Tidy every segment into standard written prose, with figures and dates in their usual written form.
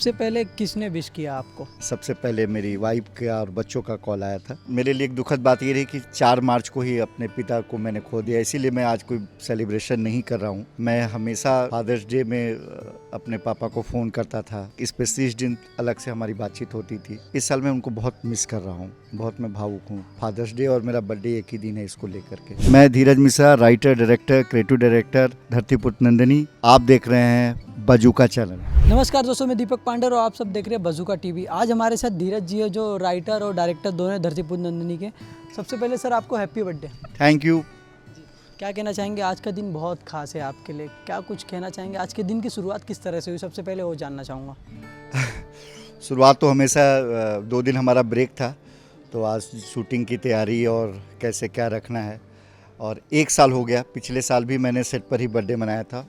सबसे पहले किसने विश किया आपको? सबसे पहले मेरी वाइफ का और बच्चों का कॉल आया था। मेरे लिए एक दुखद बात ये रही कि 4 मार्च को ही अपने पिता को मैंने खो दिया, इसीलिए मैं आज कोई सेलिब्रेशन नहीं कर रहा हूँ। मैं हमेशा फादर्स डे में अपने पापा को फ़ोन करता था। स्पेशली इस दिन अलग से हमारी बातचीत होती थी। इस साल मैं उनको बहुत मिस कर रहा हूँ, बहुत मैं भावुक हूँ। फादर्स डे और मेरा बर्थडे एक ही दिन है, इसको लेकर के। मैं Dheeraj Mishra, writer, director, creative director, Dhartiputra Nandini. आप देख रहे हैं बजूका चैनल। नमस्कार दोस्तों, मैं दीपक पांडे और आप सब देख रहे हैं बजूका टीवी। आज हमारे साथ धीरज जी है, जो राइटर और डायरेक्टर दोनों हैं धरतीपुत्र नंदिनी के। सबसे पहले सर आपको हैप्पी बर्थडे। Thank you. क्या कहना चाहेंगे? आज का दिन बहुत खास है आपके लिए, क्या कुछ कहना चाहेंगे? आज के दिन की शुरुआत किस तरह से हुई, सबसे पहले वो जानना चाहूँगा। शुरुआत तो हमेशा 2 दिन हमारा ब्रेक था, तो आज शूटिंग की तैयारी और कैसे क्या रखना है। और 1 साल हो गया, पिछले साल भी मैंने सेट पर ही बर्थडे मनाया था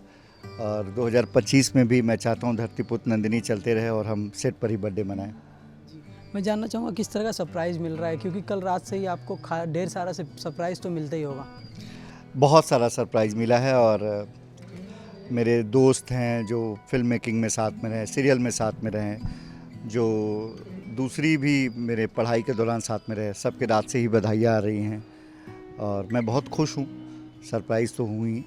और 2025 में भी मैं चाहता हूँ धरतीपुत्र नंदिनी चलते रहे और हम सेट पर ही बर्थडे मनाएं। मैं जानना चाहूँगा किस तरह का सरप्राइज़ मिल रहा है, क्योंकि कल रात से ही आपको ढेर सारा सरप्राइज़ तो मिलता ही होगा। बहुत सारा सरप्राइज़ मिला है और मेरे दोस्त हैं जो फिल्म मेकिंग में साथ में रहे, सीरियल में साथ में रहे, जो दूसरी भी मेरे पढ़ाई के दौरान साथ में रहे, सबके रात से ही बधाइयाँ आ रही हैं और मैं बहुत खुश हूँ। सरप्राइज़ तो हुई,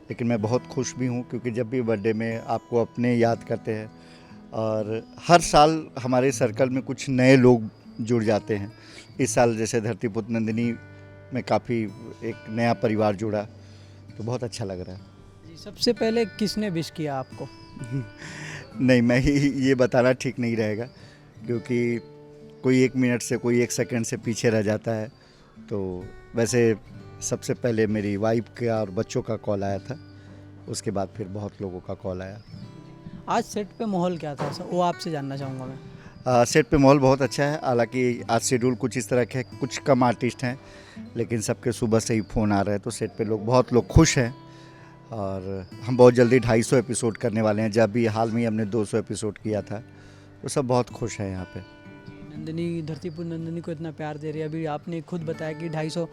लेकिन मैं बहुत खुश भी हूँ क्योंकि जब भी बर्थडे में आपको अपने याद करते हैं और हर साल हमारे सर्कल में कुछ नए लोग जुड़ जाते हैं। इस साल जैसे धरतीपुत्र नंदिनी में काफ़ी एक नया परिवार जुड़ा, तो बहुत अच्छा लग रहा है। जी, सबसे पहले किसने विश किया आपको? नहीं, मैं ये बताना ठीक नहीं रहेगा क्योंकि कोई 1 मिनट से, कोई 1 सेकंड से पीछे रह जाता है। तो वैसे सबसे पहले मेरी वाइफ का और बच्चों का कॉल आया था, उसके बाद फिर बहुत लोगों का कॉल आया। आज सेट पे माहौल क्या था, वो आपसे जानना चाहूँगा मैं। सेट पे माहौल बहुत अच्छा है। हालांकि आज शेड्यूल कुछ इस तरह के, कुछ कम आर्टिस्ट हैं, लेकिन सबके सुबह से ही फ़ोन आ रहे हैं, तो सेट पे बहुत लोग खुश हैं और हम बहुत जल्दी 250 एपिसोड करने वाले हैं। जब भी हाल में ही हमने 200 एपिसोड किया था, तो सब बहुत खुश हैं यहाँ पे। नंदिनी, धरतीपुत्र नंदिनी को इतना प्यार दे रही है। अभी आपने खुद बताया कि 250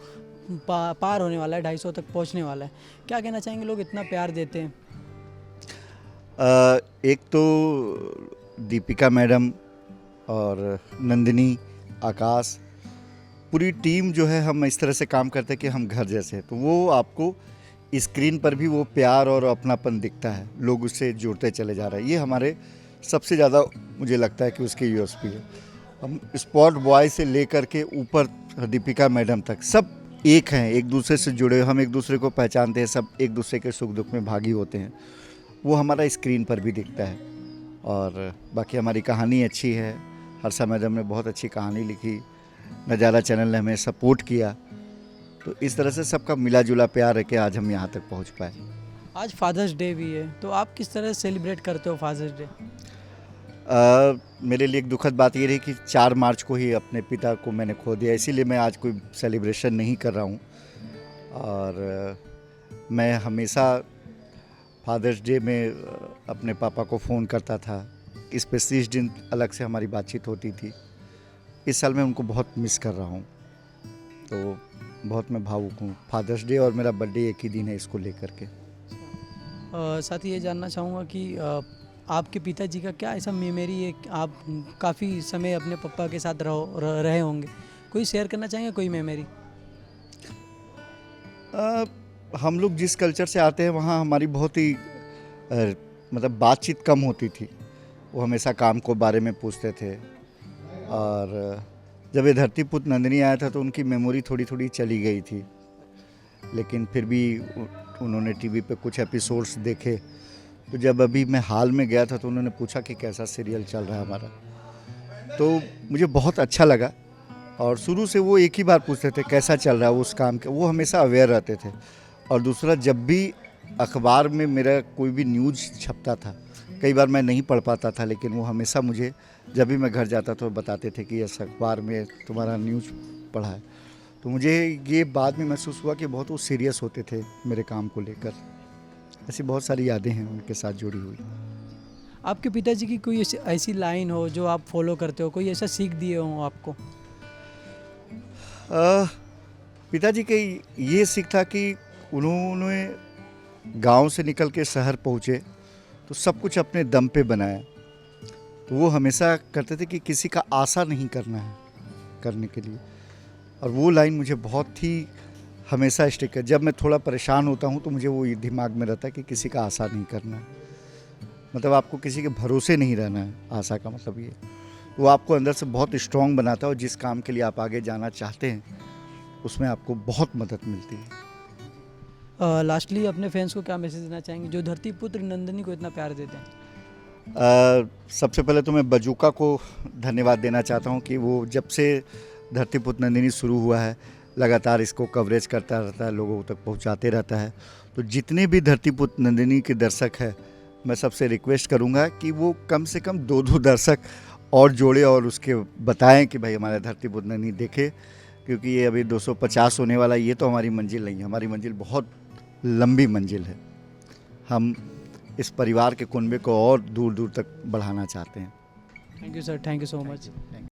पार होने वाला है, 250 तक पहुँचने वाला है। क्या कहना चाहेंगे, लोग इतना प्यार देते हैं? एक तो दीपिका मैडम और नंदिनी, आकाश, पूरी टीम जो है, हम इस तरह से काम करते हैं कि हम घर जैसे हैं। तो वो आपको स्क्रीन पर भी वो प्यार और अपनापन दिखता है, लोग उससे जुड़ते चले जा रहे हैं। ये हमारे सबसे ज़्यादा मुझे लगता है कि उसकी यूएसपी है। हम स्पॉट बॉय से लेकर के ऊपर दीपिका मैडम तक सब एक हैं, एक दूसरे से जुड़े, हम एक दूसरे को पहचानते हैं, सब एक दूसरे के सुख दुख में भागी होते हैं। वो हमारा स्क्रीन पर भी दिखता है। और बाकी हमारी कहानी अच्छी है। हर्षा मैडम ने बहुत अच्छी कहानी लिखी, नज़ारा चैनल ने हमें सपोर्ट किया, तो इस तरह से सबका मिला जुला प्यार है कि आज हम यहाँ तक पहुँच पाए। आज फादर्स डे भी है, तो आप किस तरह से सेलिब्रेट करते हो फादर्स डे? मेरे लिए एक दुखद बात ये रही कि 4 मार्च को ही अपने पिता को मैंने खो दिया, इसीलिए मैं आज कोई सेलिब्रेशन नहीं कर रहा हूँ। और मैं हमेशा फादर्स डे में अपने पापा को फ़ोन करता था। स्पेशली इस दिन अलग से हमारी बातचीत होती थी। इस साल मैं उनको बहुत मिस कर रहा हूँ, तो बहुत मैं भावुक हूँ। फादर्स डे और मेरा बर्थडे एक ही दिन है, इसको लेकर के। साथ ही ये जानना चाहूँगा कि आपके पिताजी का क्या ऐसा मेमोरी है? आप काफ़ी समय अपने पापा के साथ रहे होंगे, कोई शेयर करना चाहेंगे कोई मेमोरी? हम लोग जिस कल्चर से आते हैं वहाँ हमारी बहुत ही मतलब बातचीत कम होती थी। वो हमेशा काम को बारे में पूछते थे। और जब ये धरतीपुत्र नंदिनी आया था तो उनकी मेमोरी थोड़ी थोड़ी चली गई थी, लेकिन फिर भी उन्होंने टीवी पे कुछ एपिसोड्स देखे। तो जब अभी मैं हाल में गया था तो उन्होंने पूछा कि कैसा सीरियल चल रहा है हमारा, तो मुझे बहुत अच्छा लगा। और शुरू से वो एक ही बार पूछते थे कैसा चल रहा है उस काम का, वो हमेशा अवेयर रहते थे। और दूसरा, जब भी अखबार में मेरा कोई भी न्यूज़ छपता था, कई बार मैं नहीं पढ़ पाता था, लेकिन वो हमेशा मुझे, जब भी मैं घर जाता तो बताते थे कि इस अखबार में तुम्हारा न्यूज़ पढ़ा है। तो मुझे ये बाद में महसूस हुआ कि बहुत वो सीरियस होते थे मेरे काम को लेकर। ऐसी बहुत सारी यादें हैं उनके साथ जुड़ी हुई। आपके पिताजी की कोई ऐसी लाइन हो जो आप फॉलो करते हो, कोई ऐसा सीख दिए हो आपको? पिताजी की ये सीख था कि उन्होंने गांव से निकल के शहर पहुँचे तो सब कुछ अपने दम पे बनाया। तो वो हमेशा करते थे कि किसी का आशा नहीं करना है करने के लिए। और वो लाइन मुझे बहुत ही हमेशा स्टिक है। जब मैं थोड़ा परेशान होता हूँ तो मुझे वो ये दिमाग में रहता है कि किसी का आशा नहीं करना है, मतलब आपको किसी के भरोसे नहीं रहना है। आशा का मतलब ये, वो आपको अंदर से बहुत स्ट्रांग बनाता है और जिस काम के लिए आप आगे जाना चाहते हैं उसमें आपको बहुत मदद मिलती है। लास्टली अपने फैंस को क्या मैसेज देना चाहेंगे जो धरती पुत्र नंदिनी को इतना प्यार देते हैं? सबसे पहले तो मैं बजूका को धन्यवाद देना चाहता हूँ कि वो जब से धरती पुत्र नंदिनी शुरू हुआ है लगातार इसको कवरेज करता रहता है, लोगों तक पहुँचाते रहता है। तो जितने भी धरती पुत्र नंदिनी के दर्शक हैं, मैं सबसे रिक्वेस्ट करूँगा कि वो कम से कम 2-2 दर्शक और जोड़े और उसके बताएं कि भाई हमारा धरती पुत्र नंदिनी देखे, क्योंकि ये अभी 250 होने वाला, ये तो हमारी मंजिल नहीं है। हमारी मंजिल बहुत लंबी मंजिल है। हम इस परिवार के कुनबे को और दूर दूर तक बढ़ाना चाहते हैं। Thank you sir, thank you so much. Thank you.